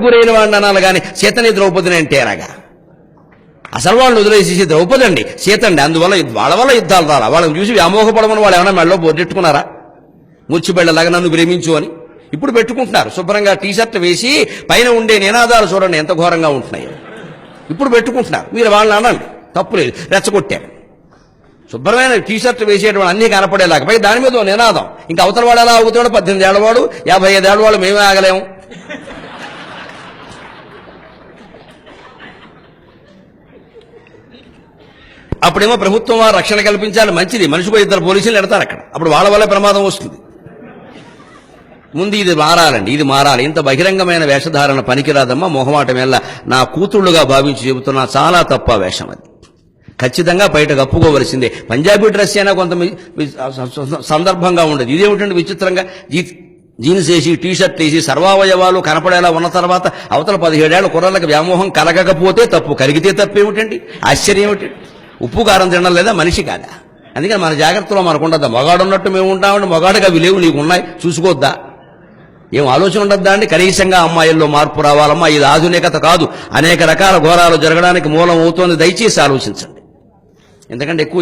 గురైన వాడిని అనాలి కానీ సీతని ద్రౌపదిని అంటే ఎలాగా? అసలు వాళ్ళు వదిలేసేసి ద్రౌపది అండి, సీత అండి. అందువల్ల వాళ్ళ వల్ల యుద్ధాలు రాలా. వాళ్ళని చూసి వ్యామోహపడమని వాళ్ళు ఏమైనా మెడలో బొద్దెట్టుకున్నారా? ముచ్చిబెళ్ళలాగా నన్ను ప్రేమించు అని. ఇప్పుడు పెట్టుకుంటున్నారు శుభ్రంగా టీషర్ట్ వేసి, పైన ఉండే నినాదాలు చూడండి ఎంత ఘోరంగా ఉంటున్నాయో. ఇప్పుడు పెట్టుకుంటున్నారు. మీరు వాళ్ళని అనండి, తప్పు లేదు, రెచ్చగొట్టారు. శుభ్రమైన టీషర్ట్ వేసేటువంటి అన్నీ కనపడేలాగా పై దాని మీద నినాదం. ఇంకా అవతల వాడు ఎలా అవుతాడు? 18 ఏళ్ళవాడు, 55 ఏళ్ళవాడు, మేమే ఆగలేము. అప్పుడేమో ప్రభుత్వం వారు రక్షణ కల్పించాలి, మంచిది. మనిషికో 2 పోలీసులు ఎడతారు అక్కడ. అప్పుడు వాళ్ళ వల్లే ప్రమాదం వస్తుంది. ముందు ఇది మారాలండి, ఇది మారాలి. ఇంత బహిరంగమైన వేషధారణ పనికిరాదమ్మా. మొహమాటం వల్ల నా కూతుళ్ళుగా భావించి చెబుతున్నా, చాలా తప్ప వేషం అది. ఖచ్చితంగా బయట కప్పుకోవలసిందే. పంజాబీ డ్రెస్ అయినా కొంత సందర్భంగా ఉండదు. ఇదేమిటంటే విచిత్రంగా జీన్స్ వేసి టీషర్ట్ వేసి సర్వావయవాలు కనపడేలా ఉన్న తర్వాత అవతల 17 ఏళ్ల కుర్రలకు వ్యామోహం కలగకపోతే తప్పు, కలిగితే తప్పు ఏమిటండి? ఆశ్చర్యం ఏమిటండి? ఉప్పు కారం తినడం లేదా? మనిషి కాదా? అందుకని మన జాగ్రత్తలో మనకు ఉండద్దా? మగాడు ఉన్నట్టు మేము ఉంటామండి, మగాడుగా అవి లేవు, నీకు ఉన్నాయి, చూసుకోవద్దా? ఏం ఆలోచన ఉండద్దా అండి? కనీసంగా అమ్మాయిల్లో మార్పు రావాలమ్మా. ఇది ఆధునికత కాదు, అనేక రకాల ఘోరాలు జరగడానికి మూలం అవుతోంది. దయచేసి ఆలోచించండి. ఎందుకంటే ఎక్కువ